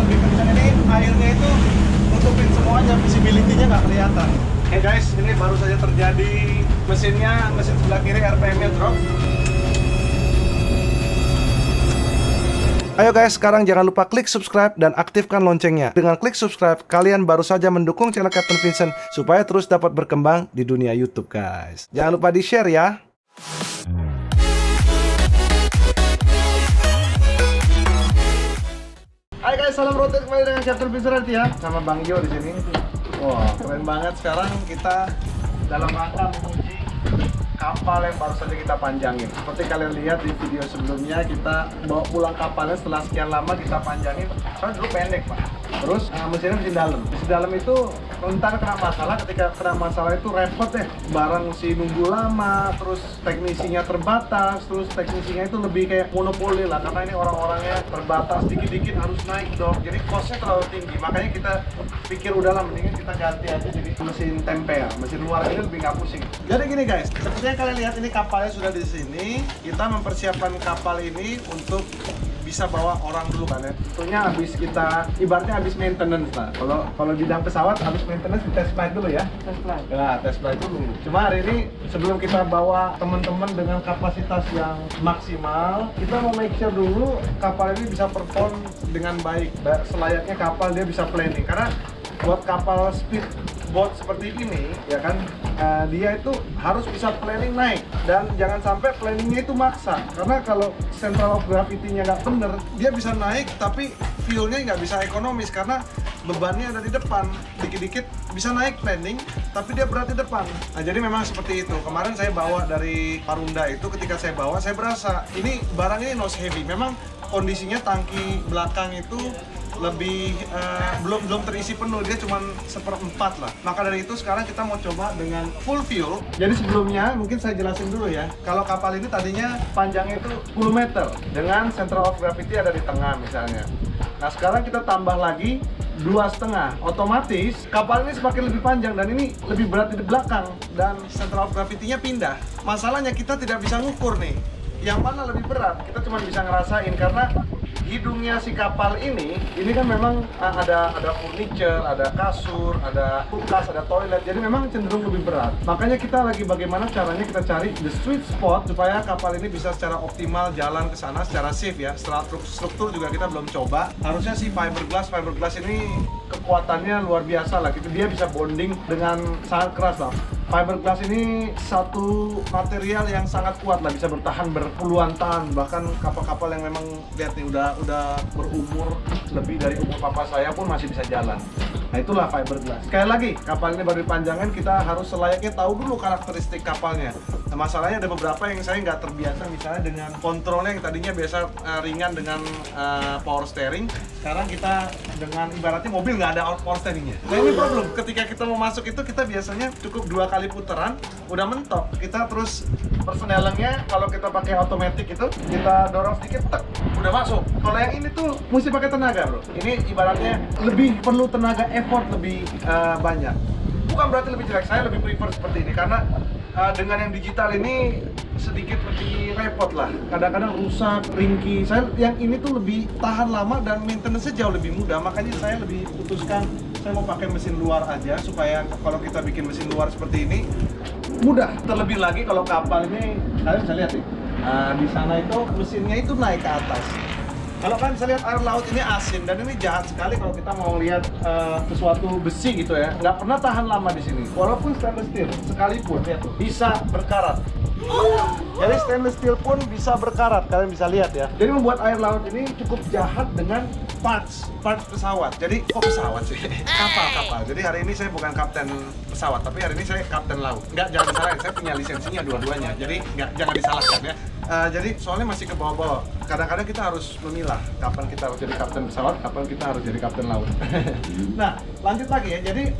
lebih kencang ini airnya itu nutupin semuanya, visibility-nya nggak kelihatan. Oke guys, ini baru saja terjadi mesin sebelah kiri RPM-nya drop. Ayo guys, sekarang jangan lupa klik subscribe dan aktifkan loncengnya. Dengan klik subscribe, kalian baru saja mendukung channel Captain Vincent supaya terus dapat berkembang di dunia YouTube guys. Jangan lupa di-share ya. Hai guys, salam road trip kembali dengan Captain Vincent ya, sama Bang Jo di sini. Wah, keren banget. Sekarang kita dalam rangka menguji kapal yang baru saja kita panjangin. Seperti kalian lihat di video sebelumnya, kita bawa pulang kapalnya setelah sekian lama kita panjangin. Soalnya dulu pendek pak. Terus mesinnya mesin dalam. Mesin dalam itu rentan kena masalah. Ketika kena masalah itu repot deh. Barang mesti nunggu lama, terus teknisinya terbatas, terus teknisinya itu lebih kayak monopoli lah. Karena ini orang-orangnya terbatas, dikit-dikit harus naik dong. Jadi costnya terlalu tinggi. Makanya kita pikir udahlah mendingan kita ganti aja jadi mesin tempel. Mesin luar ini lebih nggak pusing. Jadi gini guys, seperti yang kalian lihat ini kapalnya sudah di sini. Kita mempersiapkan kapal ini untuk bisa bawa orang dulu kan ya. Tentunya habis kita ibaratnya habis maintenance lah. Kalau bidang pesawat habis maintenance di test flight dulu ya. Test flight. Ya, test flight dulu. Cuma hari ini sebelum kita bawa teman-teman dengan kapasitas yang maksimal, kita mau make sure dulu kapal ini bisa perform dengan baik. Selayaknya kapal dia bisa planning. Karena buat kapal speedboat seperti ini ya kan, dia itu harus bisa planning naik, dan jangan sampai planningnya itu maksa. Karena kalau center of gravity-nya nggak bener, dia bisa naik tapi fuel-nya nggak bisa ekonomis karena bebannya ada di depan. Dikit-dikit bisa naik planning tapi dia berat di depan. Nah jadi memang seperti itu. Kemarin saya bawa dari Parunda itu, ketika saya bawa saya berasa ini barang ini nose heavy. Memang kondisinya tangki belakang itu lebih belum terisi penuh, dia cuma 1/4 lah. Maka dari itu sekarang kita mau coba dengan full fuel. Jadi sebelumnya mungkin saya jelasin dulu ya. Kalau kapal ini tadinya panjangnya itu 10 meter dengan center of gravity ada di tengah misalnya. Nah sekarang kita tambah lagi 2,5, otomatis kapal ini semakin lebih panjang dan ini lebih berat di belakang dan center of gravity-nya pindah. Masalahnya kita tidak bisa ngukur nih yang mana lebih berat. Kita cuma bisa ngerasain karena hidungnya si kapal ini kan memang ada furniture, ada kasur, ada kulkas, ada toilet, jadi memang cenderung lebih berat. Makanya kita lagi bagaimana caranya kita cari the sweet spot supaya kapal ini bisa secara optimal jalan ke sana secara safe ya. Setelah struktur juga kita belum coba. Harusnya si fiberglass ini kekuatannya luar biasa lah gitu. Dia bisa bonding dengan sangat keras lah. Fiberglass ini satu material yang sangat kuat lah, bisa bertahan berpuluhan tahun. Bahkan kapal-kapal yang memang lihat nih udah berumur lebih dari umur papa saya pun masih bisa jalan. Nah itulah fiberglass. Sekali lagi, kapal ini baru dipanjangkan, kita harus selayaknya tahu dulu karakteristik kapalnya. Nah, masalahnya ada beberapa yang saya nggak terbiasa, misalnya dengan kontrolnya yang tadinya biasa ringan dengan power steering. Sekarang kita dengan ibaratnya mobil nggak ada power steeringnya. Nah ini problem, ketika kita mau masuk itu kita biasanya cukup 2 kali putaran, udah mentok. Kita terus persnelengnya kalau kita pakai otomatis itu, kita dorong sedikit, tek, udah masuk. Kalau yang ini tuh mesti pakai tenaga bro. Ini ibaratnya lebih perlu tenaga, effort lebih banyak. Bukan berarti lebih jelek, saya lebih prefer seperti ini karena dengan yang digital ini sedikit lebih repot lah. Kadang-kadang rusak, ringkih. Saya yang ini tuh lebih tahan lama dan maintenance-nya jauh lebih mudah. Makanya saya lebih putuskan saya mau pakai mesin luar aja supaya kalau kita bikin mesin luar seperti ini mudah. Terlebih lagi kalau kapal ini kalian bisa lihat nih. Di sana itu mesinnya itu naik ke atas. Kalau kan saya lihat air laut ini asin dan ini jahat sekali kalau kita mau lihat sesuatu besi gitu ya, nggak pernah tahan lama di sini. Walaupun stainless steel sekalipun ya tuh bisa berkarat. Jadi stainless steel pun bisa berkarat, kalian bisa lihat ya. Jadi membuat air laut ini cukup jahat dengan parts pesawat. Jadi kok pesawat sih? Kapal. Jadi hari ini saya bukan kapten pesawat, tapi hari ini saya kapten laut. Nggak, jangan disalahin, saya punya lisensinya dua-duanya. Jadi jangan disalahkan ya. Jadi soalnya masih ke bawah-bawah. Kadang-kadang kita harus memilah kapan kita harus jadi kapten pesawat, kapan kita harus jadi kapten laut. Nah, lanjut lagi ya. Jadi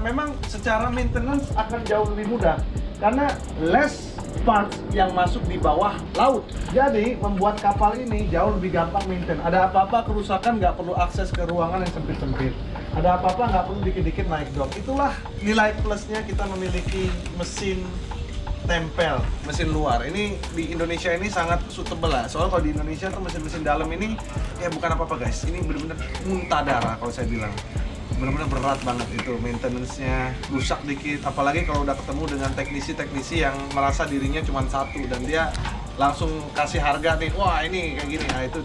memang secara maintenance akan jauh lebih mudah karena less parts yang masuk di bawah laut. Jadi membuat kapal ini jauh lebih gampang maintain. Ada apa-apa kerusakan nggak perlu akses ke ruangan yang sempit-sempit. Ada apa-apa nggak perlu dikit-dikit naik dock. Itulah nilai plusnya kita memiliki mesin tempel mesin luar. Ini di Indonesia ini sangat suitable lah. Soalnya kalau di Indonesia tuh mesin-mesin dalam ini ya bukan apa-apa guys. Ini bener-bener muntah darah kalau saya bilang. Bener-bener berat banget itu maintenance-nya, rusak dikit. Apalagi kalau udah ketemu dengan teknisi-teknisi yang merasa dirinya cuma satu dan dia langsung kasih harga nih, wah ini kayak gini, nah itu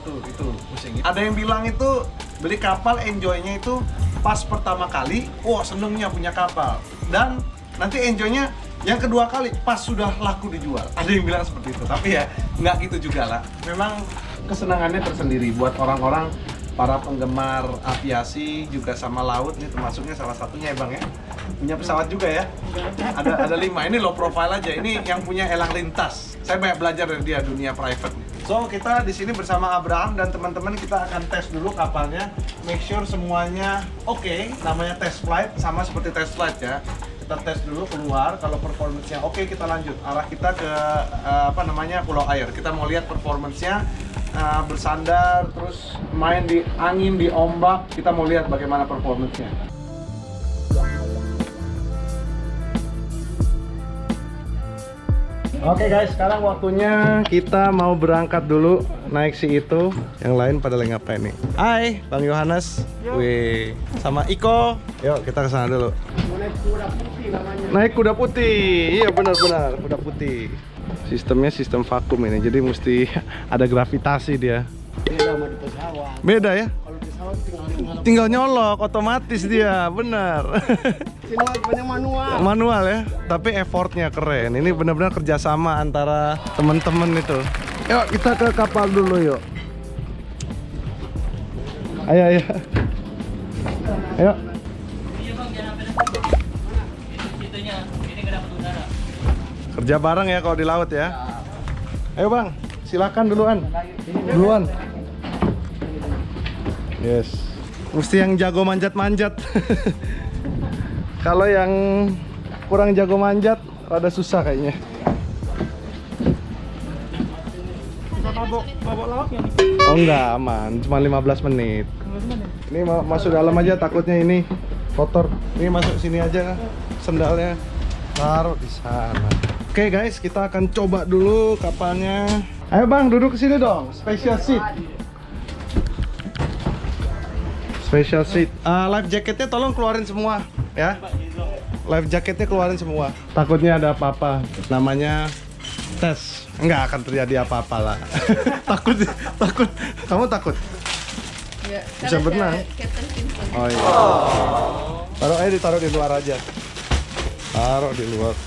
pusing. Ada yang bilang itu beli kapal enjoy-nya itu pas pertama kali, wah senengnya punya kapal, dan nanti enjoy-nya yang kedua kali pas sudah laku dijual. Ada yang bilang seperti itu, tapi ya nggak gitu juga lah. Memang kesenangannya tersendiri buat orang-orang para penggemar aviasi juga sama laut, ini termasuknya salah satunya ya Bang ya. Punya pesawat juga ya. Ada 5. Ini low profile aja. Ini yang punya elang lintas. Saya banyak belajar dari dia dunia private. So, kita di sini bersama Abraham dan teman-teman kita akan tes dulu kapalnya. Make sure semuanya oke. Namanya test flight, sama seperti test flight ya. Kita tes dulu keluar, kalau performance-nya oke kita lanjut. Arah kita ke Pulau Air. Kita mau lihat performance-nya bersandar, terus main di angin, di ombak. Kita mau lihat bagaimana performance-nya. Oke guys, sekarang waktunya kita mau berangkat dulu naik si itu. Yang lain pada lagi ngapain nih? Hai, Bang Yohanes. Wih, sama Iko. Yuk kita ke sana dulu. Naik kuda putih namanya. Naik kuda putih. Iya benar-benar kuda putih. Sistemnya sistem vakum ini, jadi mesti ada gravitasi dia. Beda sama di pesawat. Beda ya? Kalau di pesawat Tinggal nyolok, otomatis dia, benar. sini banyak manual. Manual ya, tapi effortnya keren. Ini benar-benar kerjasama antara teman-teman itu. Yuk kita ke kapal dulu yuk. Ayo ayo. Ayo. Kerja bareng ya kalau di laut ya. Ayo Bang, silakan duluan. Duluan. Yes. Mesti yang jago manjat-manjat. Kalau yang kurang jago manjat, rada susah kayaknya. Bisa babok lautnya nih. Oh enggak, aman. Cuma 15 menit. Ini masuk dalam aja, takutnya ini kotor. Ini masuk sini aja sendalnya. Taruh di sana. Oke guys, kita akan coba dulu kapalnya. Ayo Bang, duduk ke sini dong. Special seat. Special seat. Life jacketnya tolong keluarin semua ya. Life jacketnya keluarin semua. Takutnya ada apa-apa. Namanya tes. Nggak akan terjadi apa-apa lah. takut. Kamu takut? Ya, Bisa berenang? Captain Vincent. Oh iya. Ditaruh di luar aja. Taruh di luar.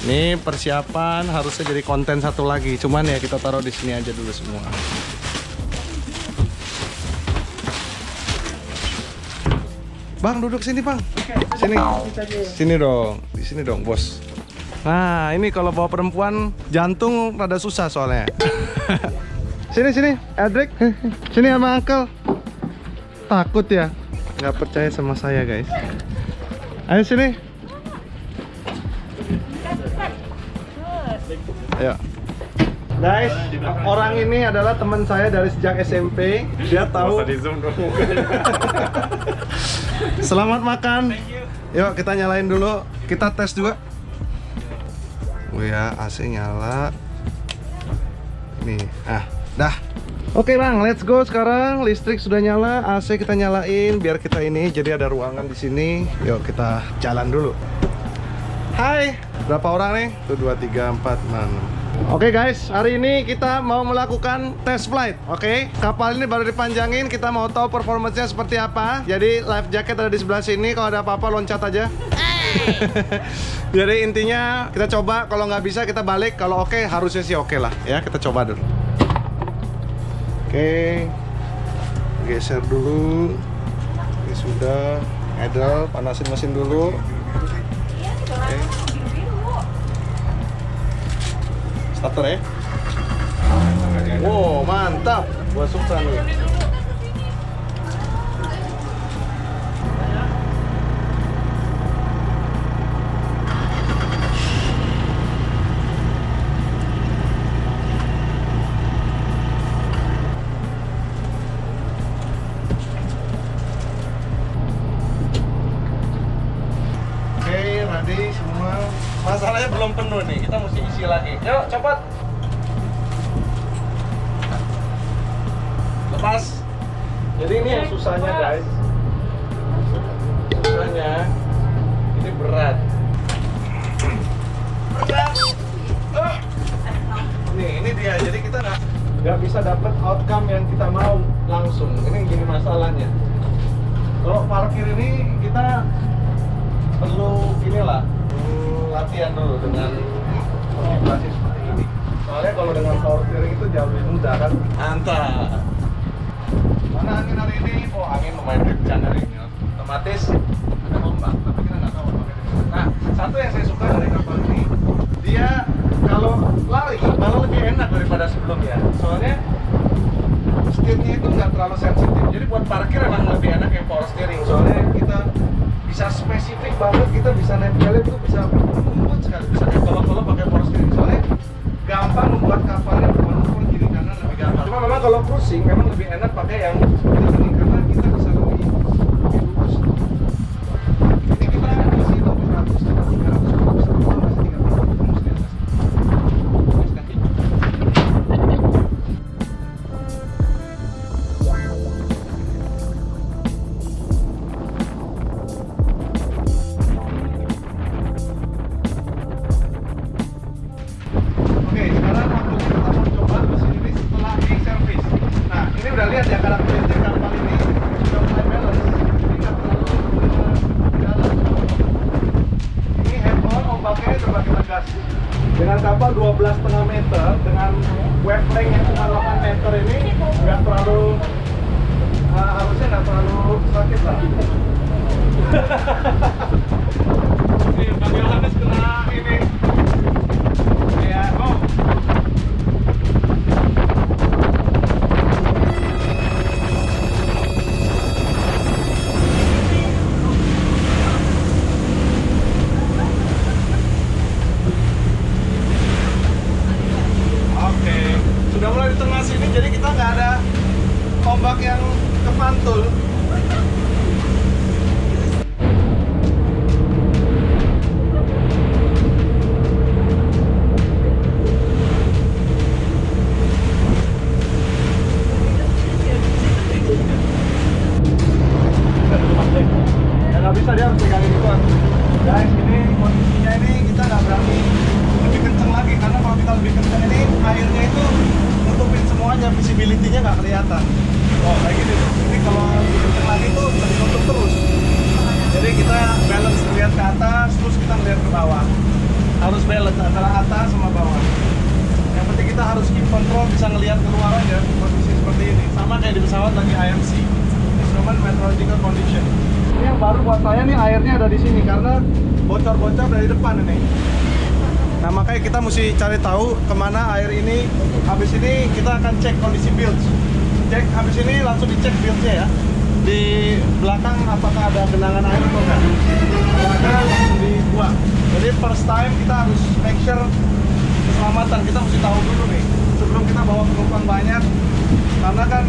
Ini persiapan harusnya jadi konten satu lagi. Cuman ya kita taruh di sini aja dulu semua. Bang, duduk sini, Bang. Sini. Sini dong. Di sini dong, Bos. Nah, ini kalau bawa perempuan jantung rada susah soalnya. Sini, Edric. Sini sama Uncle. Takut ya? Nggak percaya sama saya, guys. Ayo sini. Ayo. Guys, orang ini adalah teman saya dari sejak SMP. Dia tahu. Selamat makan. Yuk kita nyalain dulu. Kita tes juga. Oh ya, AC nyala. Nih, dah. Oke Bang, let's go sekarang. Listrik sudah nyala, AC kita nyalain biar kita ini jadi ada ruangan di sini. Yuk kita jalan dulu. Hai, berapa orang nih? 1, 2, 3, 4, 5, 6. Oke guys, hari ini kita mau melakukan test flight. Oke, kapal ini baru dipanjangin, kita mau tahu performanya seperti apa. Jadi life jacket ada di sebelah sini, kalau ada apa-apa loncat aja. Jadi intinya kita coba, kalau nggak bisa kita balik, kalau oke harusnya sih oke lah. Ya kita coba dulu. Oke, geser dulu. Ini sudah idle, panasin mesin dulu. Oke. Starter ya. Wow, mantap. Gua suka nih. Oke, ready semua. Masalahnya belum penuh nih, kita mesti isi lagi. Yuk, cepat. Lepas. Jadi ini yang susahnya guys. Susahnya ini berat. Nih, ini dia. Jadi kita nggak bisa dapat outcome yang kita mau langsung. Ini yang gini masalahnya. Kalau parkir ini kita perlu inilah latihan dulu dengan konfigurasi seperti ini. Soalnya kalau dengan power steering itu jauh lebih mudah kan. Mantap. Mana angin hari ini? Oh, angin lumayan kencang hari ini. Otomatis ada ombak, tapi kita nggak tahu ombaknya di mana. Nah, satu yang saya suka dari kapal ini, dia kalau lari malah lebih enak daripada sebelumnya. Soalnya setirnya itu nggak terlalu sensitif. Jadi buat parkir emang lebih enak yang power steering. Soalnya kita bisa spesifik banget, kita bisa nempelin tuh bisa lembut sekali, bisa kayak kolok-kolok pakai power steering. Soalnya gampang membuat kapalnya bermanuver kiri kanan lebih gampang. Cuma memang kalau cruising memang lebih enak pakai yang ini karena kita bisa lebih lurus. Ini kita masih 200, 300, masih 30, terus di atas. Terus kaki. Oke, sekarang waktunya kita mau coba mesin ini setelah di servis. Nah, ini udah lihat ya karakteristik kapal ini sudah mulai balance, jadi nggak terlalu dalam. Ini head on, ombaknya terbagi tegas. Dengan kapal 12,5 meter dengan wavelength yang cuma 8 meter ini nggak terlalu harusnya nggak terlalu sakit lah. Ini Bang Yohanes kena ini. Ya, oh. Oke, sudah mulai di tengah sini, jadi kita nggak ada ombak yang kepantul. Nggak bisa, dia harus pegangin gituan. Guys, ini kondisinya ini kita nggak berani lebih kenceng lagi karena kalau kita lebih kenceng ini airnya itu nutupin semuanya, visibility-nya nggak kelihatan. Oh, kayak gini tuh. Jadi kalau lebih kenceng lagi tuh bisa ditutup terus. Jadi kita balance ngeliat ke atas, terus kita ngeliat ke bawah. Harus balance antara atas sama bawah. Yang penting kita harus keep control, bisa ngeliat keluar aja posisi seperti ini. Sama kayak di pesawat lagi IMC, Instrument Meteorological Condition. Ini yang baru buat saya nih, airnya ada di sini karena bocor-bocor dari depan ini. Nah, makanya kita mesti cari tahu kemana air ini. Habis ini kita akan cek kondisi build. Cek habis ini langsung dicek buildnya ya. Di belakang apakah ada genangan air atau enggak. Kalau ada langsung dibuang. Jadi first time kita harus make sure keselamatan. Kita mesti tahu dulu nih sebelum kita bawa penumpang banyak. Karena kan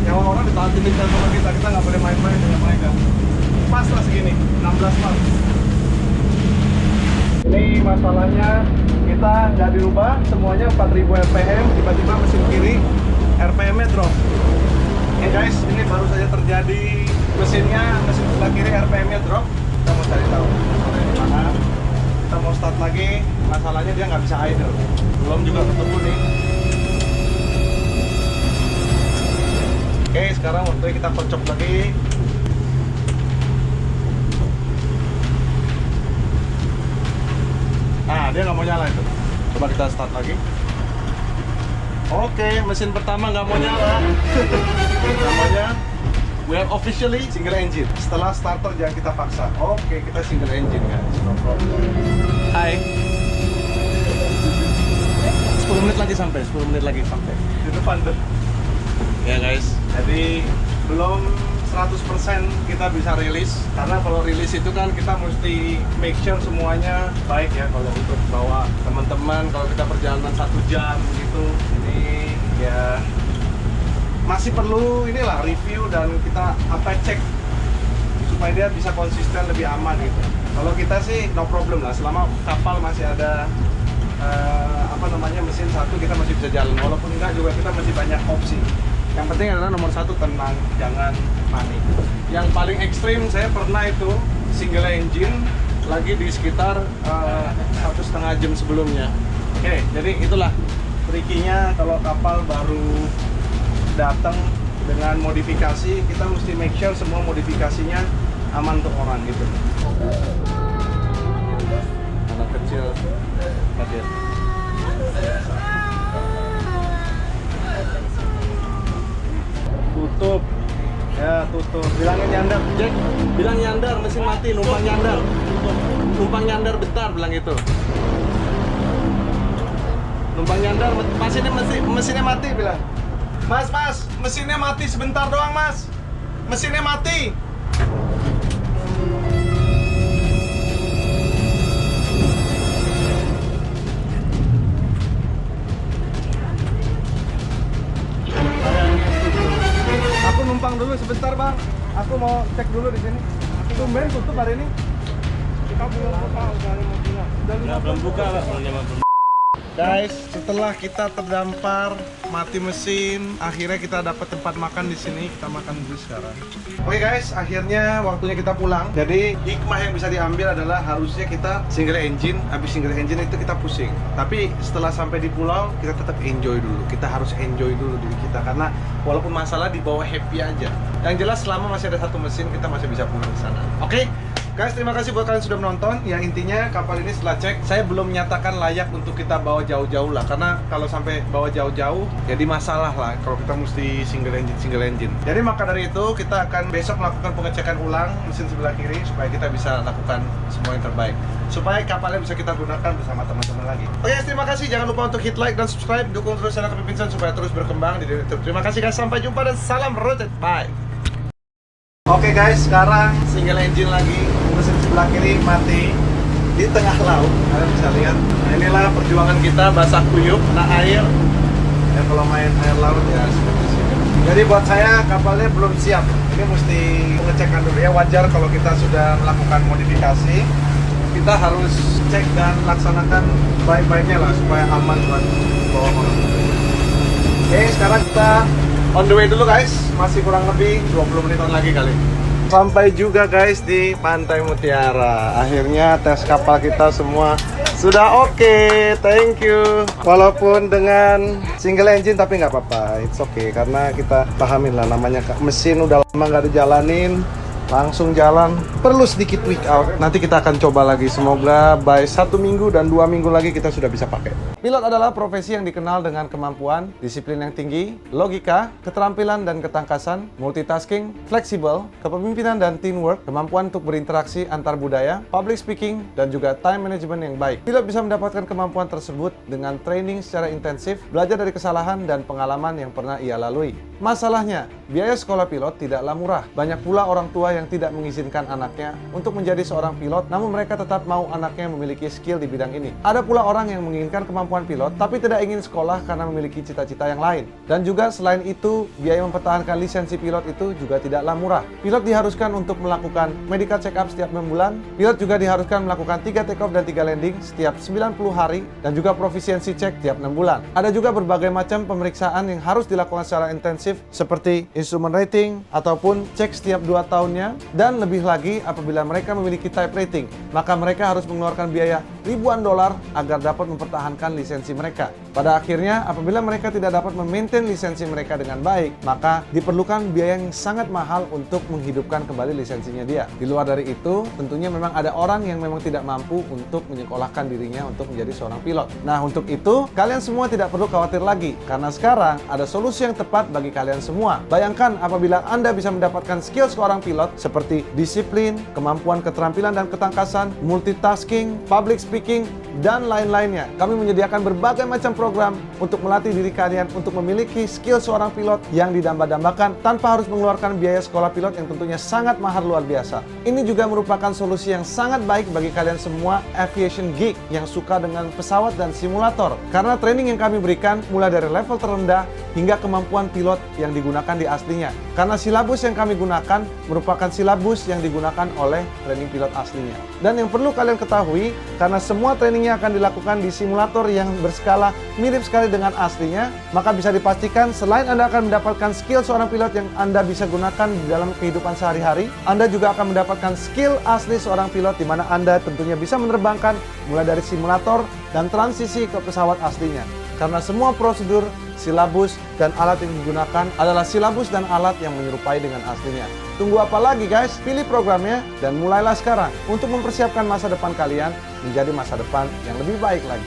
nyawa orang ditahan-tahan sama kita nggak boleh main-main dengan mereka. Pas lah segini, 16 knot. Ini masalahnya kita nggak dirubah, semuanya 4000 rpm, tiba-tiba mesin kiri rpm-nya drop. Oke guys, ini baru saja terjadi, mesin sebelah kiri rpm-nya drop. Kita mau cari tahu masalahnya di mana. Kita mau start lagi, masalahnya dia nggak bisa idle. Belum juga ketemu nih. Oke, sekarang waktunya kita kocok lagi. Nah, dia nggak mau nyala itu. Coba kita start lagi. Oke, mesin pertama nggak mau nyala. Namanya we are officially single engine. Setelah starter jangan kita paksa. Oke, kita single engine guys. No problem. Hai. 10 menit lagi sampai. Di depan tuh. Ya guys, jadi belum 100% kita bisa rilis karena kalau rilis itu kan kita mesti make sure semuanya baik ya. Kalau untuk bawa teman-teman, kalau kita perjalanan 1 jam gitu, ini ya masih perlu inilah review dan kita cek supaya dia bisa konsisten lebih aman gitu. Kalau kita sih no problem lah, selama kapal masih ada mesin satu, kita masih bisa jalan. Walaupun enggak juga kita masih banyak opsi. Yang penting adalah nomor satu, tenang, jangan panik. Yang paling ekstrim saya pernah itu single engine lagi di sekitar 1,5 jam sebelumnya. Oke, jadi itulah trikinya kalau kapal baru datang dengan modifikasi, kita mesti make sure semua modifikasinya aman untuk orang gitu. Anak kecil kaget. Tutup. Ya, tutup. Bilangin nyandar, Jack. Bilang nyandar, mesin mati, numpang nyandar. Numpang nyandar bentar, bilang gitu. Numpang nyandar, mesinnya mati, bilang. Mas, mesinnya mati sebentar doang, Mas. Mesinnya mati. Aku numpang dulu sebentar, Bang. Aku mau cek dulu di sini. Tumben tutup hari ini. Kita belum buka, belum buka, Pak. Guys, setelah kita terdampar, mati mesin, akhirnya kita dapat tempat makan di sini. Kita makan dulu sekarang. Oke guys, akhirnya waktunya kita pulang. Jadi hikmah yang bisa diambil adalah harusnya kita single engine. Habis single engine itu kita pusing. Tapi setelah sampai di pulau, kita tetap enjoy dulu. Kita harus enjoy dulu diri kita, karena walaupun masalah dibawa happy aja. Yang jelas selama masih ada satu mesin, kita masih bisa pulang ke sana. Oke? Guys, terima kasih buat kalian sudah menonton. Yang intinya kapal ini setelah cek, saya belum menyatakan layak untuk kita bawa jauh-jauh lah. Karena kalau sampai bawa jauh-jauh, jadi masalah lah kalau kita mesti single engine. Jadi maka dari itu, kita akan besok melakukan pengecekan ulang mesin sebelah kiri supaya kita bisa lakukan semua yang terbaik. Supaya kapalnya bisa kita gunakan bersama teman-teman lagi. Oke, terima kasih. Jangan lupa untuk hit like dan subscribe. Dukung terus channel Kepipinsan supaya terus berkembang di YouTube. Terima kasih guys. Sampai jumpa dan salam rotet. Bye. Oke guys, sekarang single engine lagi, mesin sebelah kiri mati di tengah laut. Kalian bisa lihat. Nah, inilah perjuangan kita basah kuyup, kena air. Ya kalau main air laut ya seperti sini. Jadi buat saya kapalnya belum siap. Ini mesti pengecekan dulu ya. Wajar kalau kita sudah melakukan modifikasi, kita harus cek dan laksanakan baik-baiknya lah supaya aman buat bawa orang. Oke, sekarang kita on the way dulu guys, masih kurang lebih 20 menitan lagi kali. Sampai juga guys di Pantai Mutiara. Akhirnya tes kapal kita semua sudah oke, thank you. Walaupun dengan single engine tapi nggak apa-apa, it's okay. Karena kita pahamin lah namanya mesin udah lama nggak dijalanin, langsung jalan, perlu sedikit tweak out. Nanti kita akan coba lagi, semoga by 1 minggu dan 2 minggu lagi kita sudah bisa pakai. Pilot adalah profesi yang dikenal dengan kemampuan, disiplin yang tinggi, logika, keterampilan dan ketangkasan, multitasking, fleksibel, kepemimpinan dan teamwork, kemampuan untuk berinteraksi antar budaya, public speaking, dan juga time management yang baik. Pilot bisa mendapatkan kemampuan tersebut dengan training secara intensif, belajar dari kesalahan dan pengalaman yang pernah ia lalui. Masalahnya, biaya sekolah pilot tidaklah murah. Banyak pula orang tua yang tidak mengizinkan anaknya untuk menjadi seorang pilot, namun mereka tetap mau anaknya memiliki skill di bidang ini. Ada pula orang yang menginginkan kemampuan pilot, tapi tidak ingin sekolah karena memiliki cita-cita yang lain. Dan juga selain itu, biaya mempertahankan lisensi pilot itu juga tidaklah murah. Pilot diharuskan untuk melakukan medical check up setiap 6 bulan. Pilot juga diharuskan melakukan 3 take off dan 3 landing setiap 90 hari, dan juga profisiensi cek tiap 6 bulan. Ada juga berbagai macam pemeriksaan yang harus dilakukan secara intensif, seperti instrument rating, ataupun cek setiap 2 tahunnya, dan lebih lagi apabila mereka memiliki type rating, maka mereka harus mengeluarkan biaya ribuan dolar agar dapat mempertahankan lisensi mereka. Pada akhirnya, apabila mereka tidak dapat memaintain lisensi mereka dengan baik, maka diperlukan biaya yang sangat mahal untuk menghidupkan kembali lisensinya dia. Di luar dari itu, tentunya memang ada orang yang memang tidak mampu untuk menyekolahkan dirinya untuk menjadi seorang pilot. Nah, untuk itu, kalian semua tidak perlu khawatir lagi, karena sekarang ada solusi yang tepat bagi kalian semua. Bayangkan apabila Anda bisa mendapatkan skill seorang pilot seperti disiplin, kemampuan keterampilan dan ketangkasan, multitasking, public speaking, dan lain-lainnya. Kami menyediakan berbagai macam program program untuk melatih diri kalian untuk memiliki skill seorang pilot yang didamba-dambakan tanpa harus mengeluarkan biaya sekolah pilot yang tentunya sangat mahal luar biasa. Ini juga merupakan solusi yang sangat baik bagi kalian semua aviation geek yang suka dengan pesawat dan simulator. Karena training yang kami berikan mulai dari level terendah hingga kemampuan pilot yang digunakan di aslinya. Karena silabus yang kami gunakan merupakan silabus yang digunakan oleh training pilot aslinya. Dan yang perlu kalian ketahui, karena semua trainingnya akan dilakukan di simulator yang berskala mirip sekali dengan aslinya, maka bisa dipastikan selain Anda akan mendapatkan skill seorang pilot yang Anda bisa gunakan di dalam kehidupan sehari-hari, Anda juga akan mendapatkan skill asli seorang pilot di mana Anda tentunya bisa menerbangkan mulai dari simulator dan transisi ke pesawat aslinya. Karena semua prosedur, silabus, dan alat yang digunakan adalah silabus dan alat yang menyerupai dengan aslinya. Tunggu apa lagi guys? Pilih programnya dan mulailah sekarang untuk mempersiapkan masa depan kalian menjadi masa depan yang lebih baik lagi.